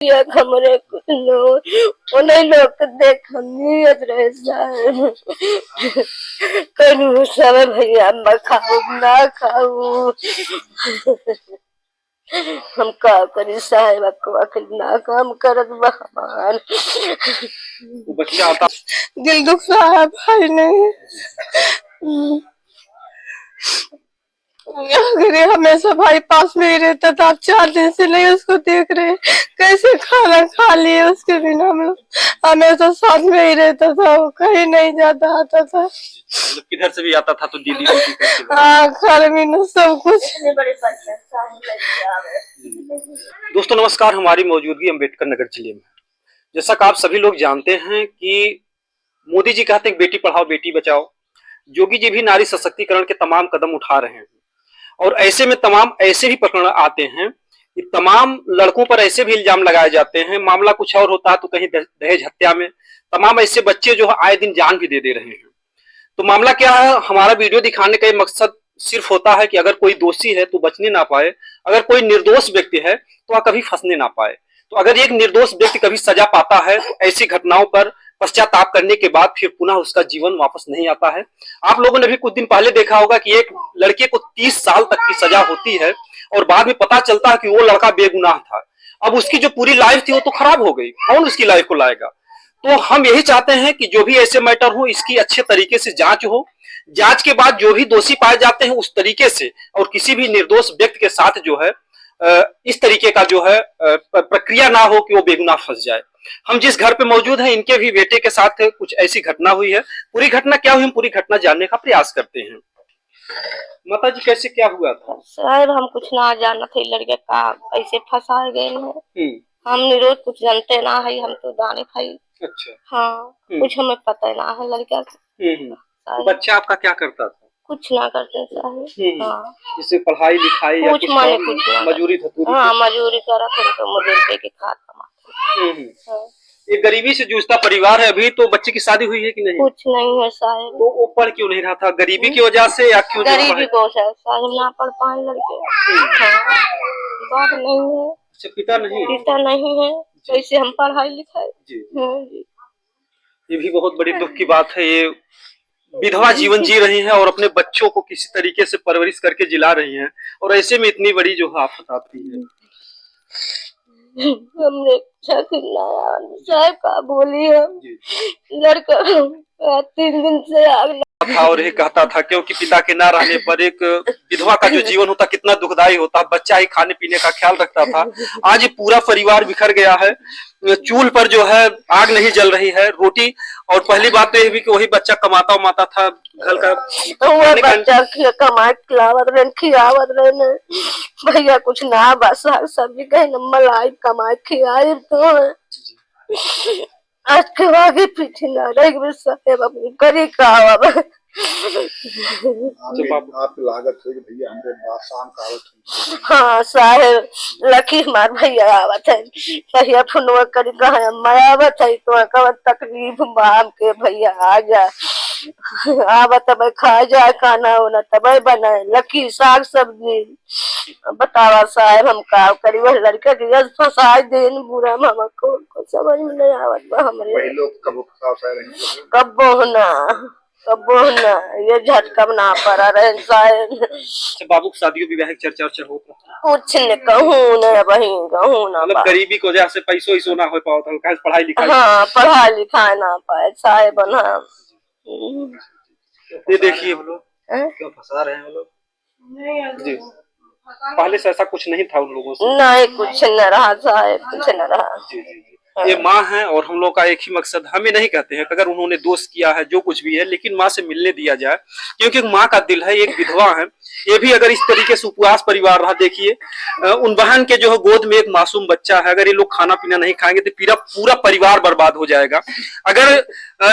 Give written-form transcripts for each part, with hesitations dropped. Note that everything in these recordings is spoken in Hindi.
हमरे कुछ लोग उन्हें लोग के देखनियत रहे साहब कनु सब भैया मैं खाऊ ना खाऊ हम का करी साहब को ना काम करत बहमान बच्चा आता दिल दुख रहा भाई नहीं अगर हमेशा भाई पास में ही रहता था। आप 4 दिन से नहीं उसको देख रहे, कैसे खाना खा लिए उसके बिना। हम लोग हमेशा साथ में ही रहता था, वो कहीं नहीं जाता आता था। किधर से भी आता था तो दीदी हाँ घर में सब कुछ। दोस्तों नमस्कार, हमारी मौजूदगी अम्बेडकर नगर जिले में। जैसा कि आप सभी लोग जानते हैं कि मोदी जी कहते हैं बेटी पढ़ाओ बेटी बचाओ, योगी जी भी नारी सशक्तिकरण के तमाम कदम उठा रहे हैं। और ऐसे में तमाम ऐसे भी प्रकरण आते हैं कि तमाम लड़कों पर ऐसे भी इल्जाम लगाए जाते हैं, मामला कुछ और होता है तो कहीं दहेज हत्या में तमाम ऐसे बच्चे जो है आए दिन जान भी दे रहे हैं। तो मामला क्या है, हमारा वीडियो दिखाने का मकसद सिर्फ होता है कि अगर कोई दोषी है तो बचने ना पाए, अगर कोई निर्दोष व्यक्ति है तो वह कभी फंसने ना पाए। तो अगर एक निर्दोष व्यक्ति कभी सजा पाता है तो ऐसी घटनाओं पर पश्चाताप करने के बाद फिर पुनः उसका जीवन वापस नहीं आता है। आप लोगों ने भी कुछ दिन पहले देखा होगा कि एक लड़के को 30 साल तक की सजा होती है और बाद में पता चलता है कि वो लड़का बेगुनाह था। अब उसकी जो पूरी लाइफ थी वो तो खराब हो गई, कौन उसकी लाइफ को लाएगा। तो हम यही चाहते हैं कि जो भी ऐसे मैटर हो इसकी अच्छे तरीके से जांच हो, जांच के बाद जो भी दोषी पाए जाते हैं उस तरीके से और किसी भी निर्दोष व्यक्ति के साथ जो है इस तरीके का जो है प्रक्रिया ना हो कि वो बेगुनाह फंस जाए। हम जिस घर पे मौजूद हैं इनके भी बेटे के साथ कुछ ऐसी घटना हुई है। पूरी घटना क्या हुई हम पूरी घटना जानने का प्रयास करते हैं। माता जी कैसे क्या हुआ था? साहब हम कुछ ना जाना थे, लड़के का ऐसे फंसाए गए हैं। हम निरोध कुछ जानते ना है, हम तो दाने खाई। अच्छा। हाँ कुछ हमें पता ना है लड़का तो बच्चा आपका क्या करता था? कुछ ना करते साहब। हाँ जैसे पढ़ाई लिखाई या कुछ माने कुछ मजूरी धतूरी? हाँ मजूरी करा तो मजूरी के खाद कमाते। ये गरीबी से जूझता परिवार है। अभी तो बच्चे की शादी हुई है कि नहीं? कुछ नहीं है साहब। तो वो पढ़ क्यों नहीं रहा था? गरीबी की वजह से या क्यों? गरीबी को साहब ना पढ़ पाए लड़के। बात नहीं है। अच्छा पिता नहीं है, कैसे हम पढ़ाई लिखाई। जी ये भी बहुत बड़ी दुख की बात है। ये विधवा जीवन जी रही हैं और अपने बच्चों को किसी तरीके से परवरिश करके जिला रही हैं और ऐसे में इतनी बड़ी जो आफत आती है। हमने साहब का बोली हम लड़का 3 दिन से आग था और ये कहता था क्योंकि पिता के ना रहने पर एक विधवा का जो जीवन होता कितना दुखदायी होता। बच्चा ही खाने पीने का ख्याल रखता था। आज ये पूरा परिवार बिखर गया है। चूल्ह पर जो है आग नहीं जल रही है, रोटी। और पहली बात तो ये भी कि वही बच्चा कमाता उमाता था घर का। वो बच्चा कमाए खिलावत रहे भैया कुछ ना बस सब्जी कहे मलाई कमाए खिलाए तो आज के आगे पीछे ना रही साहब अपनी करी का आप लागत है कि भैया हमरे बात शाम का आवत। हाँ साहब लकी हमार भैया आवत है, भैया फोनवा करी कहा अम्मा आवत है तो कब तकलीफ बाम के भैया आ जा आवत तब खा जाए खाना होना तब बनाए लकी साग सब्जी। बतावा साहब हम का करी वह लड़का के फंसाए देन बुरा मामा को समझ में नहीं आवत हमरे। वही लोग कबो ना ये झटका ना पड़ा रहे साहब। बाबू की शादियों विवाह की चर्चा होता कुछ न कहूँ न बहन कहूँ ना मतलब गरीबी की वजह से पैसों ही सोना हो पाओ था पढ़ाई लिखाई। हाँ पढ़ाई लिखाई ना पाए साहब बना। ये देखिए वो लोग क्यों फंसा रहे हैं वो लोग जी। पहले से ऐसा कुछ नहीं था उन लोगों से? नहीं कुछ न रहा साहब, कुछ न रहा। जी जी ये माँ है और हम लोग का एक ही मकसद, हम ये नहीं कहते हैं अगर उन्होंने दोष किया है जो कुछ भी है लेकिन माँ से मिलने दिया जाए क्योंकि माँ का दिल है। एक विधवा है, ये भी अगर इस तरीके से उपवास परिवार रहा, देखिए उन बहन के जो है गोद में एक मासूम बच्चा है, अगर ये लोग खाना पीना नहीं खाएंगे तो पूरा परिवार बर्बाद हो जाएगा। अगर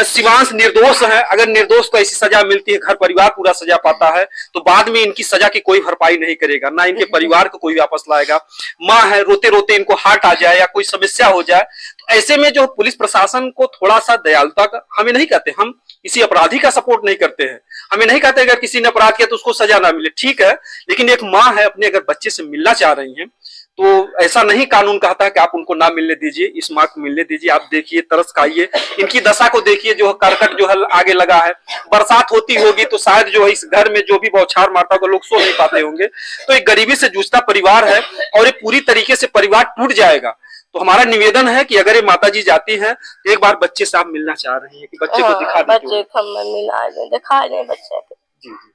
शिवांश निर्दोष है, अगर निर्दोष को ऐसी सजा मिलती है, घर परिवार पूरा सजा पाता है तो बाद में इनकी सजा की कोई भरपाई नहीं करेगा, ना इनके परिवार को कोई वापस लाएगा। माँ है, रोते रोते इनको हार्ट आ जाए या कोई समस्या हो जाए तो ऐसे में जो पुलिस प्रशासन को थोड़ा सा दयालुता का, हमें नहीं कहते हम किसी अपराधी का सपोर्ट नहीं करते हैं, हमें नहीं कहते अगर किसी ने अपराध किया तो उसको सजा ना मिले, ठीक है, लेकिन एक माँ है अपने अगर बच्चे से मिलना चाह रही हैं तो ऐसा नहीं कानून कहता है कि आप उनको ना मिलने दीजिए, इस माँ को मिलने दीजिए। आप देखिए, तरस खाइए, इनकी दशा को देखिए, जो करकट जो है आगे लगा है। बरसात होती होगी तो शायद जो है इस घर में जो भी बौछार मारता होगा लोग सो नहीं पाते होंगे। तो एक गरीबी से जूझता परिवार है और ये पूरी तरीके से परिवार टूट जाएगा। तो हमारा निवेदन है कि अगर ये माता जी जाती हैं तो एक बार बच्चे से आप मिलना चाह रही हैं कि बच्चे को दिखा दीजिए। बच्चे को मिला दे, दिखा दे बच्चे को। जी जी।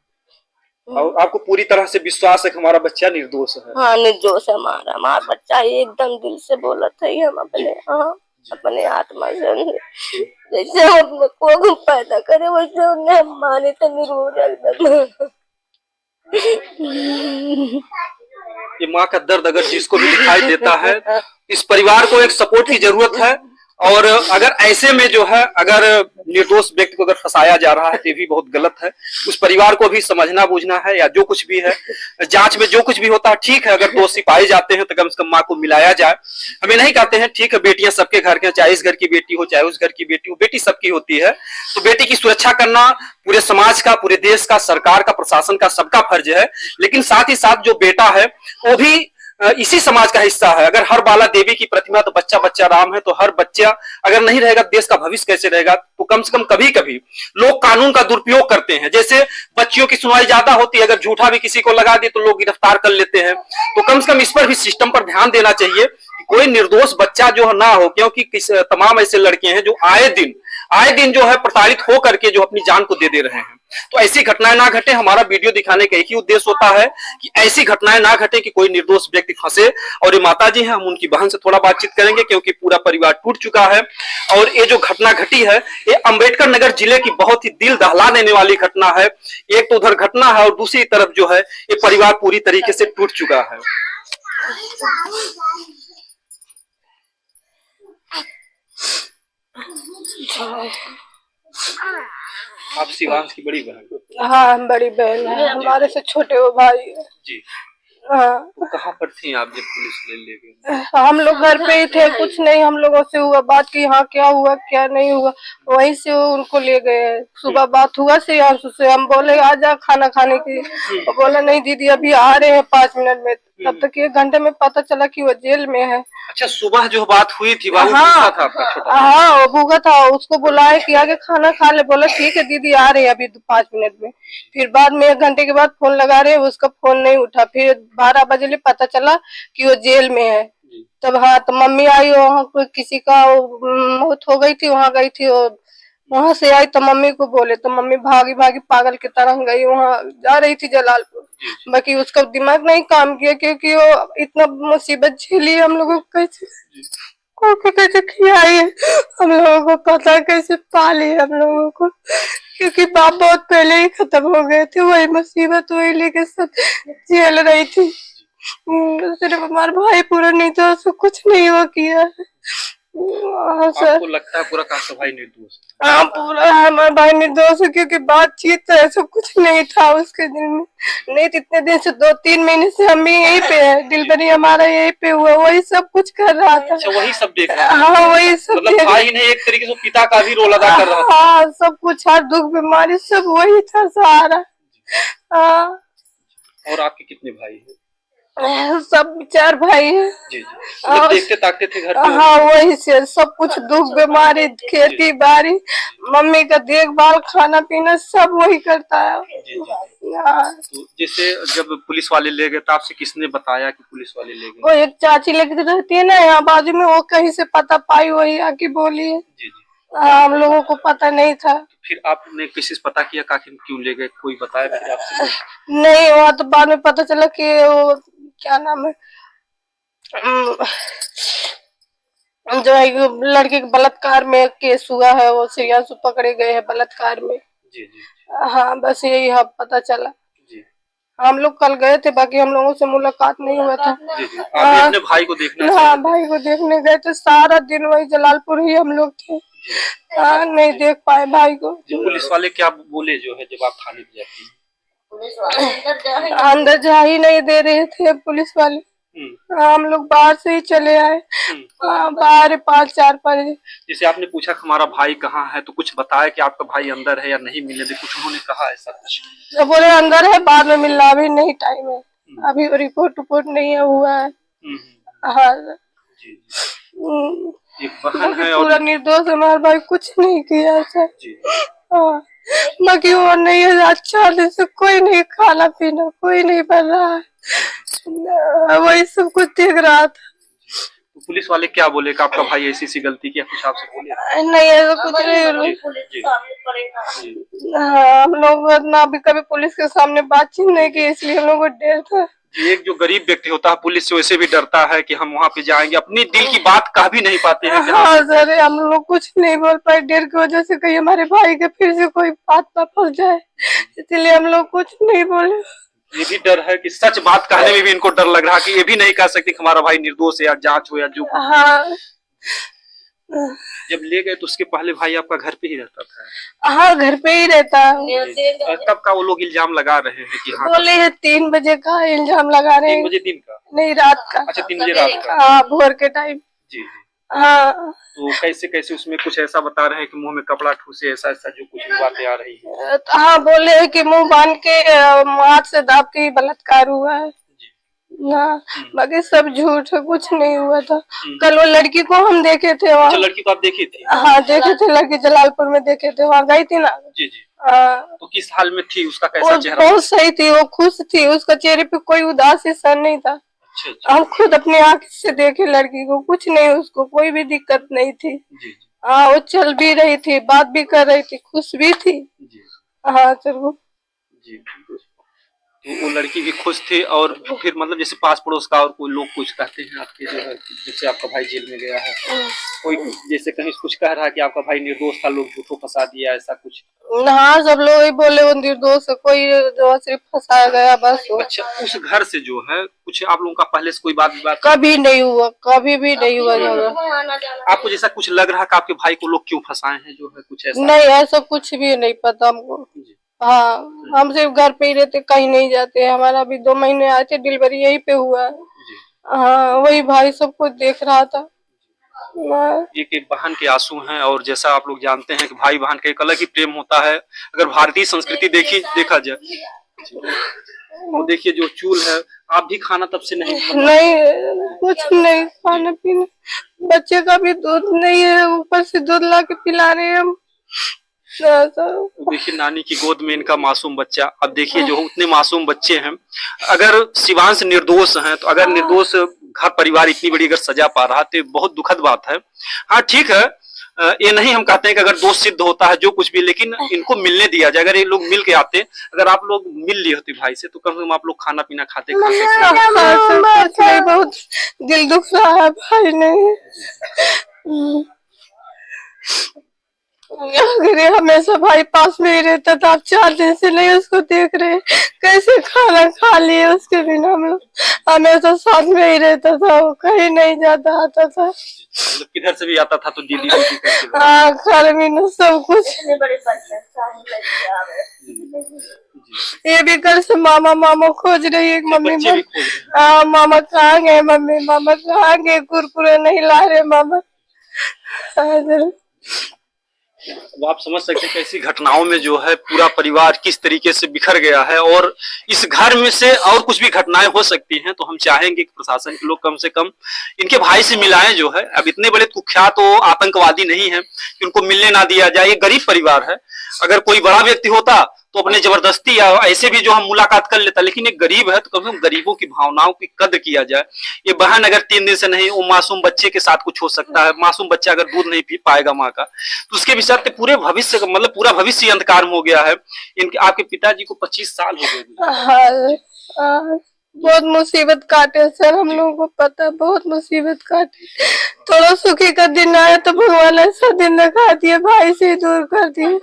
और आपको पूरी तरह से विश्वास है कि हमारा बच्चा निर्दोष है? हाँ, निर्दोष है हमारा बच्चा, एकदम दिल से बोला था ही हम अपने, हाँ अपने आत्मा से। जैसे हम अपने को पैदा करे वैसे उन्हें माने तो निरोग एकदम। ये माँ का दर्द अगर जिसको भी दिखाई देता है, इस परिवार को एक सपोर्ट की जरूरत है। और अगर ऐसे में जो है अगर निर्दोष व्यक्ति को अगर फंसाया जा रहा है तो ये भी बहुत गलत है। उस परिवार को भी समझना बूझना है, या जो कुछ भी है जांच में जो कुछ भी होता है ठीक है। अगर दोषी पाए जाते हैं तो कम से कम माँ को मिलाया जाए। हमें नहीं कहते हैं, ठीक है बेटियां सबके घर के, चाहे इस घर की बेटी हो चाहे उस घर की बेटी हो, बेटी सबकी होती है। तो बेटी की सुरक्षा करना पूरे समाज का, पूरे देश का, सरकार का, प्रशासन का, सबका फर्ज है। लेकिन साथ ही साथ जो बेटा है वो भी इसी समाज का हिस्सा है। अगर हर बाला देवी की प्रतिमा तो बच्चा बच्चा राम है, तो हर बच्चा अगर नहीं रहेगा देश का भविष्य कैसे रहेगा? तो कम से कम कभी कभी लोग कानून का दुरुपयोग करते हैं। जैसे बच्चियों की सुनवाई ज्यादा होती है, अगर झूठा भी किसी को लगा दे तो लोग गिरफ्तार कर लेते हैं। तो कम से कम इस पर भी सिस्टम पर ध्यान देना चाहिए कि कोई निर्दोष बच्चा जो ना हो, क्योंकि तमाम ऐसे लड़के हैं जो आए दिन जो है प्रताड़ित हो करके जो अपनी जान को दे रहे हैं। तो ऐसी घटनाएं ना घटे। हमारा वीडियो दिखाने का एक ही उद्देश्य होता है कि ऐसी घटनाएं ना घटे कि कोई निर्दोष व्यक्ति फंसे। और ये माता जी हैं, हम उनकी बहन से थोड़ा बातचीत करेंगे क्योंकि पूरा परिवार टूट चुका है। और ये जो घटना घटी है ये अम्बेडकर नगर जिले की बहुत ही दिल दहला देने वाली घटना है। एक तो उधर घटना है और दूसरी तरफ जो है ये परिवार पूरी तरीके से टूट चुका है। आप शिवांश की बड़ी बहन? हाँ, हम बड़ी बहन है, हमारे से छोटे वो भाई है जी। हाँ। तो कहाँ पर थी आप जब पुलिस ले गई? हम लोग घर पे ही थे, कुछ नहीं हम लोगों से हुआ बात की हाँ क्या हुआ क्या नहीं हुआ, वहीं से वो उनको ले गए। सुबह बात हुआ से हम बोले आ जा खाना खाने के लिए, तो बोला नहीं दीदी अभी आ रहे हैं 5 मिनट में। तब तक 1 घंटे में पता चला कि वो जेल में है। अच्छा, सुबह जो बात हुई थी हाँ था आपका छोटा? हाँ, वो भूखा था, उसको बुलाए कि आगे खाना खा ले, बोला ठीक है दीदी आ रहे हैं अभी 5 मिनट में। फिर बाद में 1 घंटे के बाद फोन लगा रहे, उसका फोन नहीं उठा। फिर 12 बजे पता चला कि वो जेल में है। तब हाँ, तो मम्मी आई, वहाँ कोई किसी का मौत हो गई थी, वहाँ गई थी। वहां से आई तो मम्मी को बोले तो मम्मी भागी भागी पागल की तरह गई, वहाँ जा रही थी जलालपुर। बाकी उसका दिमाग नहीं काम किया क्योंकि वो इतना मुसीबत झेली हम लोगों को कैसे खिलाई है, हम लोगों को पता कैसे पाली हम लोगों को, क्योंकि बाप बहुत पहले ही खत्म हो गए थे। वही मुसीबत वही लेके सब झेल रही थी। सिर्फ हमारा भाई पूरा नहीं तो उसको कुछ नहीं हुआ किया। आपको लगता है पूरा काका भाई निर्दोष? हाँ, पूरा हमारा भाई निर्दोष है क्योंकि बातचीत तो ऐसा कुछ नहीं था उसके दिल में। नहीं तो इतने दिन से 2-3 महीने से हम भी यहीं पे है, डिलीवरी हमारा यहीं पे हुआ, वही सब कुछ कर रहा था। अच्छा, वही सब देख रहा था? हाँ, वही सब मतलब भाई ने एक तरीके से पिता का भी रोल अदा कर रहा था? हाँ, सब कुछ, हर दुख बीमारी सब वही था सहारा। हाँ। और आपके कितने भाई हैं? सब 4 भाई है। जी जी। मतलब देखते ताकते थे घर पे? हाँ, वही से सब कुछ, दुख बीमारी, खेती बाड़ी, मम्मी का देखभाल, खाना पीना सब वही करता है। जी जी। तो जैसे जब पुलिस वाले ले गए तो आपसे किसने बताया कि पुलिस वाले ले गए? वो एक चाची लेके रहती है ना यहाँ बाजू में, वो कहीं से पता पाई, वही आके बोली है। जी जी। हम लोगों को पता नहीं था। फिर आपने किसी से पता किया आखिर क्यों ले गए? कोई बताया फिर आपसे? नहीं, वहाँ तो बाद में पता चला कि वो क्या नाम है, जो है लड़के के बलात्कार में केस हुआ है, वो श्रेयांशु पकड़े गए हैं बलात्कार में। जी जी। हाँ, बस यही है पता चला। जी। हम लोग कल गए थे, बाकी हम लोगों से मुलाकात नहीं हुआ था। जी जी। आप अपने भाई को देखने? हाँ, भाई को देखने गए थे, सारा दिन वही जलालपुर ही हम लोग थे। हाँ, नहीं देख पाए भाई को। पुलिस वाले क्या बोले जो है जब आप थाने पे जाती? अंदर जा ही नहीं दे रहे थे पुलिस वाले। हम लोग बाहर से ही चले आए। बाहर 5-4 बजे। जैसे आपने पूछा हमारा भाई कहाँ है, तो कुछ बताया कि आपका भाई अंदर है या नहीं मिलने दे? कुछ उन्होंने कहा ऐसा कुछ? बोले अंदर है, बाद में मिलना, अभी नहीं टाइम है, अभी रिपोर्ट नहीं हुआ है। हाँ जी। हम्म, एक बहन बाकी है पूरा और निर्दोष है, हमारा भाई कुछ नहीं किया सर। जी हाँ बाकी वो नहीं है, अच्छा से कोई नहीं, खाना पीना कोई नहीं बन रहा है, वही सब कुछ देख रहा था। तो पुलिस वाले क्या बोले कि आपका भाई ऐसी गलती की, कुछ आपसे बोले? नहीं ऐसा कुछ नहीं। जी जी हाँ हम लोग ना अभी कभी पुलिस के सामने बातचीत नहीं की, इसलिए हम लोग को डर था। जी। एक जो गरीब व्यक्ति होता है पुलिस से वैसे भी डरता है कि हम वहाँ पे जाएंगे, अपनी दिल की बात कह भी नहीं पाते हैं कि हाँ सर हम लोग कुछ नहीं बोल पाए, डर की वजह से कहीं हमारे भाई के फिर से कोई बात ना फंस जाए, इसलिए हम लोग कुछ नहीं बोले। ये भी डर है कि सच बात कहने में भी इनको डर लग रहा है कि ये भी नहीं कह सकते कि हमारा भाई निर्दोष है या जांच हो या जो कुछ। हाँ जब ले गए तो उसके पहले भाई आपका घर पे ही रहता था? हाँ घर पे ही रहता है। कब का वो लोग इल्जाम लगा रहे हैं कि हाँ बोले है 3 बजे का इल्जाम लगा रहे 3 हैं। बजे दिन का? नहीं रात का। अच्छा 3 बजे रात का। हाँ भोर के टाइम। जी जी। हाँ तो कैसे कैसे उसमें कुछ ऐसा बता रहे हैं कि मुंह में कपड़ा ठूसे, ऐसा ऐसा जो कुछ भी बातें आ रही है? हाँ बोले है कि मुंह बांध के हाथ से दाब के ही बलात्कार हुआ है। हाँ बाकी सब झूठ है, कुछ नहीं हुआ था। कल वो लड़की को हम देखे थे वहाँ। अच्छा लड़की को आप देखी थी? हाँ देखे थे, लड़की जलालपुर में देखे थे, वहाँ गई थी ना। जी जी। हाँ तो किस हाल में थी, उसका कैसा वो चेहरा? बहुत सही थी, वो खुश थी, उसका चेहरे पे कोई उदासी सर नहीं था। अच्छा अच्छा। हम खुद अपने आँख से देखे लड़की को, कुछ नहीं, उसको कोई भी दिक्कत नहीं थी। जी जी हाँ वो चल भी रही थी, बात भी कर रही थी, खुश भी थी। जी हाँ सर वो जी। तो वो लड़की भी खुश थी और फिर मतलब जैसे पास पड़ोस का और कोई लोग कुछ कहते हैं आपके जो है जैसे आपका भाई जेल में गया है, कोई जैसे कहीं कुछ कह रहा है कि आपका भाई निर्दोष था, लोग झूठों फंसा दिया, ऐसा कुछ? हाँ सब लोग ही बोले वो निर्दोष है, कोई जो सिर्फ फंसाया गया बस वो। अच्छा उस घर से जो है कुछ आप लोगों का पहले से कोई बात विवाद? कभी नहीं हुआ, कभी भी नहीं हुआ झगड़ा। आपको जैसा कुछ लग रहा कि आपके भाई को लोग क्यों फंसाए हैं, जो है कुछ ऐसा? नहीं ऐसा कुछ भी नहीं पता हमको। जी हाँ हम सिर्फ घर पे ही रहते, कहीं नहीं जाते। हमारा अभी 2 महीने आए थे, डिलीवरी यहीं पे हुआ है। जी। हाँ वही भाई सब कुछ देख रहा था। हाँ, एक बहन के आंसू हैं और जैसा आप लोग जानते हैं कि भाई बहन का एक अलग ही प्रेम होता है। अगर भारतीय संस्कृति देखा जाए तो देखिए जो चूल है, आप भी खाना तब से नहीं? नहीं कुछ नहीं, खाना पीना, बच्चे का भी दूध नहीं है, ऊपर से दूध ला के पिला रहे हैं हम। तो देखिए नानी की गोद में इनका मासूम बच्चा। अब देखिए जो उतने मासूम बच्चे हैं, अगर शिवांश निर्दोष हैं तो अगर निर्दोष घर परिवार इतनी बड़ी अगर सजा पा रहा तो बहुत दुखद बात है। हाँ ठीक है, ये नहीं हम कहते हैं कि अगर दोष सिद्ध होता है जो कुछ भी, लेकिन इनको मिलने दिया जाए। अगर ये लोग मिल के आते, अगर आप लोग मिल लिए होते भाई से तो कम से कम आप लोग खाना पीना खाते। बहुत दिल दुख रहा है भाई नहीं। अगर ये हमेशा भाई पास में ही रहता था, अब 4 दिन से नहीं उसको देख रहे, कैसे खाना खा लिए उसके बिना। हम लोग हमेशा साथ में ही रहता था, वो कहीं नहीं जाता आता था। मतलब किधर से भी आता था तो दीदी करके? हाँ खाना पीना सब कुछ। ये भी कल से मामा मामा खोज रही है मम्मी। बच्चे भी खोज रहे हैं। हाँ मामा कहाँ गए, मम्मी मामा कहाँ गए, कुरकुरे नहीं ला रहे मामा। वो आप समझ सकते हैं कैसी घटनाओं में जो है पूरा परिवार किस तरीके से बिखर गया है, और इस घर में से और कुछ भी घटनाएं हो सकती हैं। तो हम चाहेंगे कि प्रशासन के लोग कम से कम इनके भाई से मिलाएं। जो है अब इतने बड़े कुख्यात तो आतंकवादी नहीं है कि उनको मिलने ना दिया जाए। ये गरीब परिवार है, अगर कोई बड़ा व्यक्ति होता तो अपने जबरदस्ती या ऐसे भी जो हम मुलाकात कर लेता, लेकिन एक गरीब है तो कम से कम गरीबों की भावनाओं की कद्र किया जाए। ये बहन अगर 3 दिन से नहीं, वो मासूम बच्चे के साथ कुछ हो सकता है। मासूम बच्चा अगर दूध नहीं पी पाएगा माँ का तो उसके भी साथ पूरे भविष्य का मतलब पूरा भविष्य अंधकार में हो गया है। इनके आपके पिताजी को 25 साल हो गए। हाँ बहुत मुसीबत काटे सर, हम लोगों को पता, बहुत मुसीबत काटे। थोड़ा सुखी का दिन आया तो भगवान ऐसा दिन दिखा दिया, भाई से दूर कर दिए।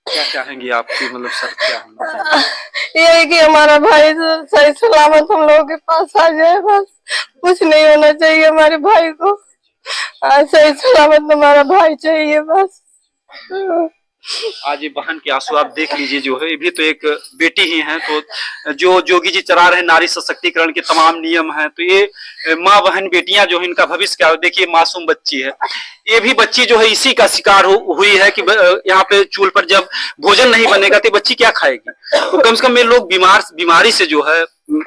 क्या चाहेंगे आपकी मतलब सर क्या होना चाहिए? यही कि हमारा भाई सही सलामत हम लोगों के पास आ जाए, बस कुछ नहीं होना चाहिए हमारे भाई को। सही सलामत हमारा भाई चाहिए बस। आज ये बहन के आंसू आप देख लीजिए, जो है ये भी तो एक बेटी ही है। तो जो योगी जी चला रहे नारी सशक्तिकरण के तमाम नियम हैं, तो ये माँ बहन बेटियां जो है इनका भविष्य क्या हो। देखिए मासूम बच्ची है, ये भी बच्ची जो है इसी का शिकार हुई है कि यहाँ पे चूल्हे पर जब भोजन नहीं बनेगा तो बच्ची क्या खाएगी। तो कम से कम ये लोग बीमारी से जो है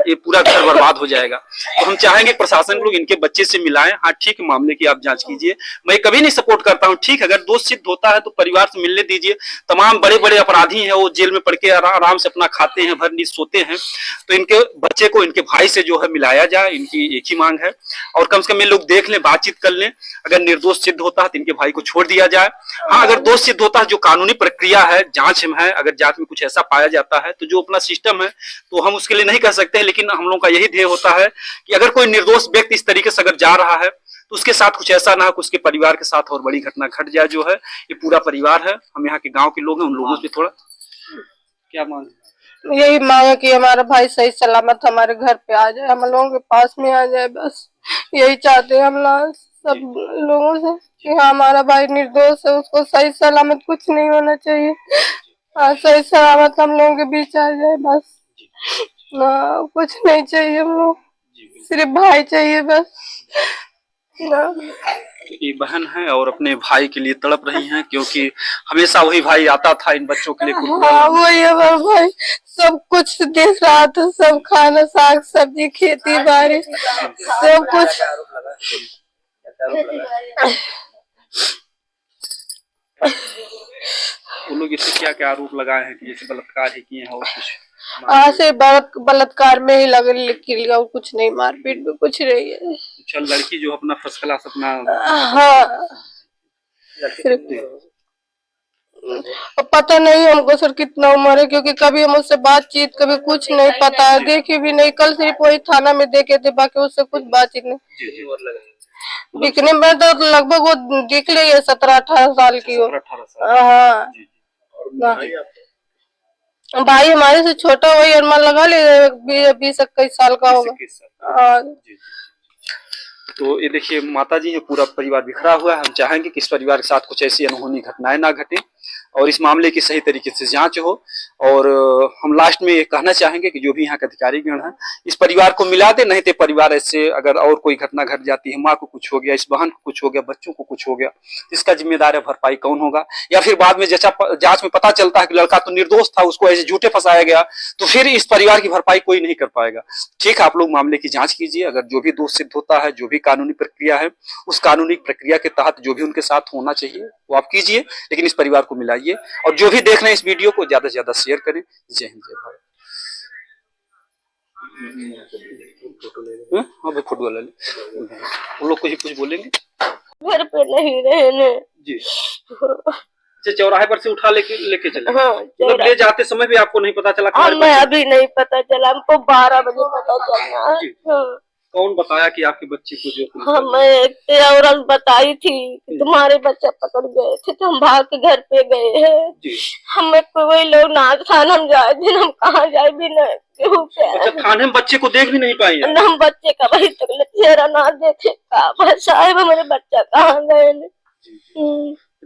ये पूरा घर बर्बाद हो जाएगा। तो हम चाहेंगे प्रशासन लोग इनके बच्चे से मिलाएं। हाँ ठीक, मामले की आप जांच कीजिए। मैं कभी नहीं सपोर्ट करता हूँ, ठीक, अगर दोष सिद्ध होता है तो परिवार से मिलने दीजिए। तमाम बड़े बड़े अपराधी हैं, वो जेल में पड़ के आराम से अपना खाते हैं, भर नींद सोते हैं। तो इनके बच्चे को इनके भाई से जो है मिलाया जाए, इनकी एक ही मांग है। और कम से कम ये लोग देख लें, बातचीत कर लें। अगर निर्दोष सिद्ध होता है तो इनके भाई को छोड़ दिया जाए। हाँ, अगर दोष सिद्ध होता है, जो कानूनी प्रक्रिया है, जांच में है, अगर जांच में कुछ ऐसा पाया जाता है तो जो अपना सिस्टम है तो हम उसके लिए नहीं कर सकते, लेकिन हम लोगों का यही ध्येय होता है कि अगर कोई निर्दोष व्यक्ति इस तरीके से अगर जा रहा है तो उसके साथ कुछ ऐसा ना हो कि उसके परिवार के साथ और बड़ी घटना घट जाए। जो है ये पूरा परिवार है, हम यहाँ के गांव के लोग हैं, उन लोगों से थोड़ा क्या मांग, यही मांग है कि हमारा भाई सही सलामत हमारे घर पे आ जाए, हम लोगों के पास में आ जाए। बस यही चाहते हैं हम लोग सब लोगों से कि हाँ हमारा भाई निर्दोष है, उसको सही सलामत कुछ नहीं होना चाहिए। हाँ, सही सलामत हम लोगों के बीच आ जाए, बस ना कुछ नहीं चाहिए। हम लोग सिर्फ भाई चाहिए बस ना। ये बहन है और अपने भाई के लिए तड़प रही हैं, क्योंकि हमेशा वही भाई आता था इन बच्चों के लिए। हाँ वही हमारा भाई सब कुछ देख रहा था, सब खाना, साग सब्जी, खेती बाड़ी, सब कुछ। वो लोग इससे क्या क्या आरोप लगाए हैं कि जैसे बलात्कार ही किए हैं और कुछ से बलात्कार में ही लगा, और कुछ नहीं, मारपीट में कुछ नहीं है। चल लड़की जो अपना फर्स्ट क्लास अपना हाँ सिर्फ पता नहीं हमको सर कितना उम्र है, क्योंकि कभी हम उससे बातचीत कभी कुछ नहीं पता है, देखे भी नहीं। कल सिर्फ वही थाना में देखे थे, बाकी उससे कुछ बातचीत नहीं। दिखने में तो लगभग वो दिख रही है 17-18 साल की हो। हाँ भाई हमारे से छोटा, वही अनुमान लगा ले 20-21 साल का होगा। तो ये देखिए माता जी है, पूरा परिवार बिखरा हुआ है। हम चाहेंगे कि इस परिवार के साथ कुछ ऐसी अनहोनी घटनाएं ना घटे और इस मामले की सही तरीके से जांच हो। और हम लास्ट में ये कहना चाहेंगे कि जो भी यहाँ के अधिकारीगण हैं इस परिवार को मिला दे, नहीं तो परिवार ऐसे अगर और कोई घटना घट जाती है, माँ को कुछ हो गया, इस बहन को कुछ हो गया, बच्चों को कुछ हो गया, तो इसका जिम्मेदार है भरपाई कौन होगा। या फिर बाद में जांच में पता चलता है कि लड़का तो निर्दोष था, उसको ऐसे झूठे फंसाया गया, तो फिर इस परिवार की भरपाई कोई नहीं कर पाएगा। ठीक है, आप लोग मामले की जांच कीजिए। अगर जो भी दोष सिद्ध होता है, जो भी कानूनी प्रक्रिया है, उस कानूनी प्रक्रिया के तहत जो भी उनके साथ होना चाहिए वो आप कीजिए, लेकिन इस परिवार को मिलाइए। और जो भी देख रहे हैं इस वीडियो को ज्यादा से ज्यादा शेयर करें। जय हिंद, जय भारत। हाँ भाई फोटो ले ले, उन लोग को ही कुछ बोलेंगे। घर पे नहीं रहने जी, अच्छा चौराहे पर से उठा लेके चले। हाँ, मतलब ले जाते समय भी आपको नहीं पता चला? हमें अभी नहीं पता चला, हमको 12 बजे पता चलना है। हाँ। कौन बताया कि आपके बच्चे को जो? हमें एक औरत बताई थी कि तुम्हारे बच्चा पकड़ गए थे, तो हम भाग के घर पे गए हैं। हमें कोई लोग ना थाना हम जाए दिन, हम कहाँ जाए भी नहीं। अच्छा, थाने में बच्चे को देख भी नहीं पाई? हम बच्चे का वही तक चेहरा ना देखे, साहब हमारे बच्चा कहाँ गए।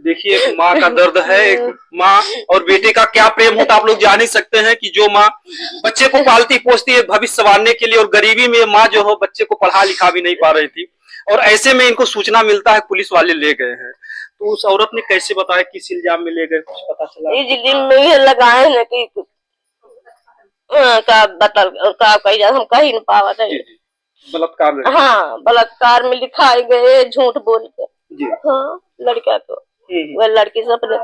देखिए एक माँ का दर्द है, एक माँ और बेटे का क्या प्रेम होता आप लोग जान ही सकते हैं कि जो माँ बच्चे को पालती पोसती है भविष्य संवारने के लिए, और गरीबी में माँ जो हो बच्चे को पढ़ा लिखा भी नहीं पा रही थी, और ऐसे में इनको सूचना मिलता है पुलिस वाले ले गए हैं। तो उस औरत ने कैसे बताया किस इल्जाम में ले गए, कुछ पता चला? इल्जाम में ये लगाए हैं कि हम कहीं नहीं पावा थे। बलात्कार? हाँ, बलात्कार में लिखाए गए झूठ बोल के। हाँ, लड़का को वह लड़की से अपने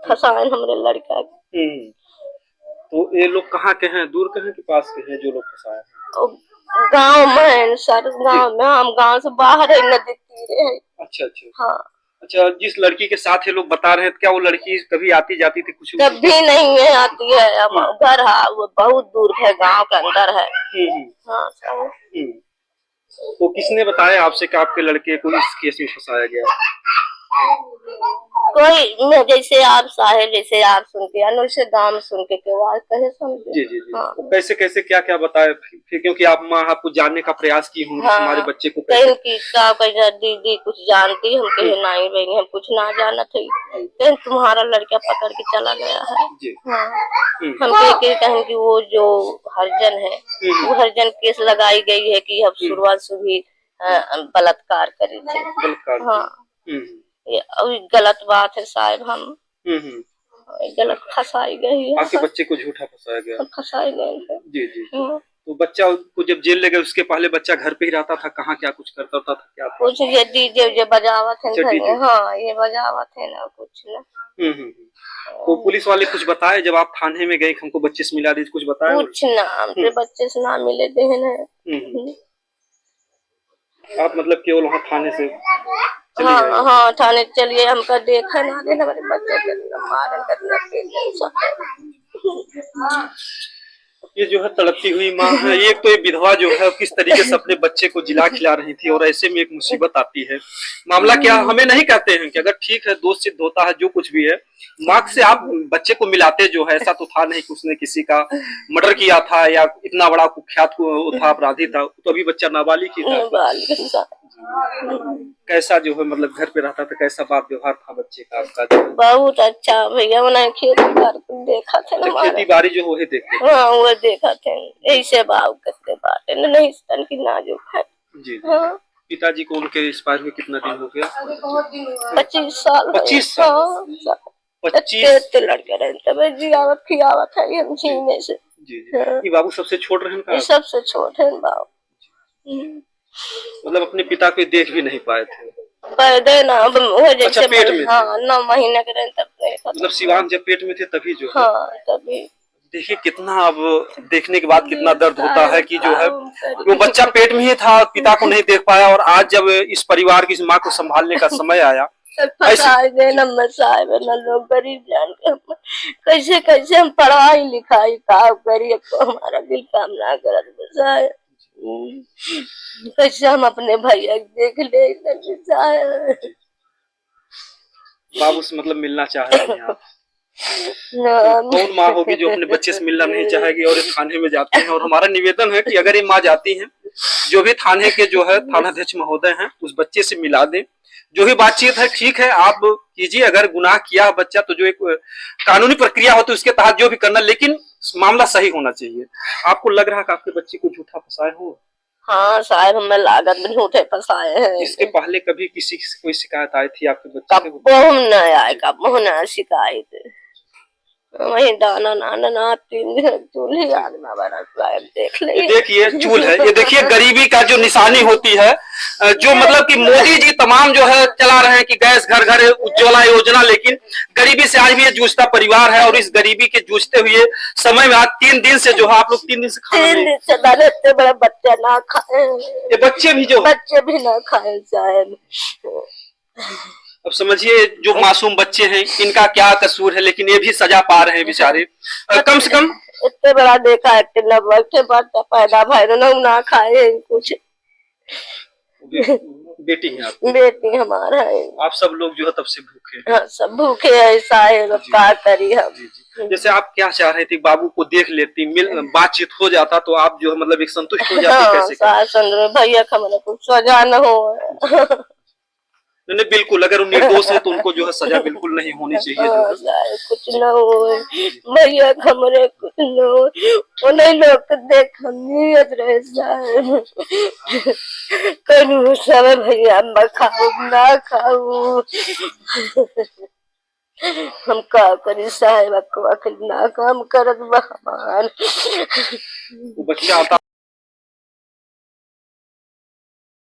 फंसाए हमरे लड़का के। तो ये लोग कहाँ के हैं, दूर के हैं कि पास के हैं जो लोग फंसाए? गांव में, सर गांव में, हम गांव से बाहर है, नदी तीरे है। अच्छा अच्छा। हाँ। अच्छा, जिस लड़की के साथ ये लोग बता रहे हैं, क्या वो लड़की कभी आती जाती थी? कुछ कभी नहीं है आती है, घर है वो बहुत दूर है, गांव के अंदर है। हाँ सर। तो किसने बताया आपसे कि आपके लड़के को इस केस में फंसाया गया? कोई मैं जैसे आप साहे जैसे आप सुन के आने वैसे दाम सुन के आवाज कहे समझे। जी जी जी। हाँ। तो कैसे कैसे क्या क्या बताए फिर, क्योंकि आप माँ आपको जानने का प्रयास की होंगी हाँ। हमारे बच्चे को कैसे। कहीं की का कहीं दीदी कुछ जानती हम कहे नहीं बहनी हम कुछ ना जाना थी कहीं तुम्हारा लड़का पकड़ के चला गया है। जी। हाँ। हम कहें कि वो जो हरिजन है वो हरिजन केस लगाई गई है कि अब शुरुआत से भी बलात्कार करी थी। बलात्कार। हाँ ये अभी गलत बात है साहब। हम गलत फंसाई गई है। आपके बच्चे को झूठा फंसाया गया। फंसाई गए है। जी जी। तो बच्चा को जब जेल ले गए उसके पहले बच्चा घर पे ही रहता था, कहाँ क्या कुछ करता था क्या था? कुछ ये डीजे बजावत है घर में। हाँ ये बजावत है ना कुछ ना। तो पुलिस वाले कुछ बताए जब आप थाने में गए हमको बच्चे से मिला दीजिए, कुछ बताया? कुछ ना हमसे बच्चे से ना मिले देन है। आप मतलब केवल वहाँ थाने से चली हाँ गई? हाँ थाने चलिए हमका देखा ना देना हमारे बच्चे के मारन करना ये जो है तड़पती हुई माँ है। एक तो ये विधवा जो है किस तरीके से अपने बच्चे को जिला खिला रही थी और ऐसे में एक मुसीबत आती है। मामला क्या हमें नहीं कहते हैं कि अगर ठीक है दोष सिद्ध होता है जो कुछ भी है मार्ग से आप बच्चे को मिलाते जो है, ऐसा तो था नहीं कि उसने किसी का मर्डर किया था या इतना बड़ा कुख्यात था अपराधी था, तो अभी बच्चा नाबालिग ही था। कैसा जो है मतलब घर पे रहता था, कैसा बात व्यवहार था बच्चे का आपका? बहुत अच्छा भैया मैंने खेती बाड़ी देखा था ना। खेती बाड़ी जो वो देखते। हाँ वो देखा थे ऐसे भाव करते बाटे नहीं तन की नाजुक है। जी। हाँ। पिताजी को उनके एक्सपायर हुए कितना दिन हो गया? 25 साल। 25 साल। 25 लड़के रहते जियावत खियावत है हम छीने से। जी जी। ये बाबू सबसे छोट रहे का? सबसे छोटे बाबू। मतलब अपने पिता को देख भी नहीं पाए थे? पैदे ना वो जैसे। अच्छा, पेट में? हाँ 9 महीने के रहे तब मतलब शिवांग जब पेट में थे तभी जो है? हाँ तभी। देखिए कितना अब देखने के बाद कितना दर्द होता है कि जो है वो बच्चा पेट में ही था, पिता को नहीं देख पाया और आज जब इस परिवार की इस माँ को संभालने का समय आया न लोग गरीब जान के कैसे कैसे हम पढ़ाई लिखाई काम करिए हमारा दिल काम ना करत बसाए कैसे हम अपने भैया देख ले। बाबू से मतलब मिलना चाह रहे हैं आप? कौन माँ होगी जो अपने बच्चे से मिलना नहीं चाहेगी और थाने में जाते हैं? और हमारा निवेदन है कि अगर ये माँ जाती है जो भी थाने के जो है थानाध्यक्ष महोदय हैं उस बच्चे से मिला दें। जो भी बातचीत है ठीक है आप कीजिए, अगर गुनाह किया बच्चा तो जो एक कानूनी प्रक्रिया होती है उसके तहत जो भी करना, लेकिन मामला सही होना चाहिए। आपको लग रहा है कि आपके बच्चे को झूठा फंसाए हो? हाँ साहब हमें लागत में झूठे फंसाए हैं। इसके पहले कभी किसी से कोई शिकायत आई थी आपके बच्चे को? कब न आए कब न शिकायत वही दाना नाना ना 3 दिन चूल्ही आग ना बना देख ले। ये देखिए चूल है, ये देखिए गरीबी का जो निशानी होती है जो मतलब कि मोदी जी तमाम जो है चला रहे हैं कि गैस घर घर उज्ज्वला योजना, लेकिन गरीबी से आज भी ये जूझता परिवार है और इस गरीबी के जूझते हुए समय में आज 3 दिन से जो है आप लोग 3 दिन से खाना नहीं। 3 दिन से इतने बड़े बच्चे ना खाए, ये बच्चे भी ना खाए साहब। अब समझिए जो मासूम बच्चे हैं इनका क्या कसूर है, लेकिन ये भी सजा पा रहे हैं बेचारे। कम से कम इतने बड़ा देखा है पैदा भाई ना खाए कुछ। बेटी है आप? बेटी हमारा है। आप सब लोग जो है तब से भूखे हैं? हाँ, सब भूखे ऐसा है क्या करी हम। जैसे आप क्या चाह रहे थे बाबू को देख लेती बातचीत हो जाता तो आप जो है मतलब एक संतुष्ट हो जाती? कैसे भैया का मतलब कुछ सजा न हो। नहीं बिल्कुल, अगर वो निर्दोष है तो उनको जो है सजा बिल्कुल नहीं होनी चाहिए। कुछ न हो भैया हमरे कुछ न हो उन्हें लोग देख हम नियत रहे करूँ सब भैया खाऊ ना खाऊ हम का करी साहेब ना काम करत बा। बच्चा आता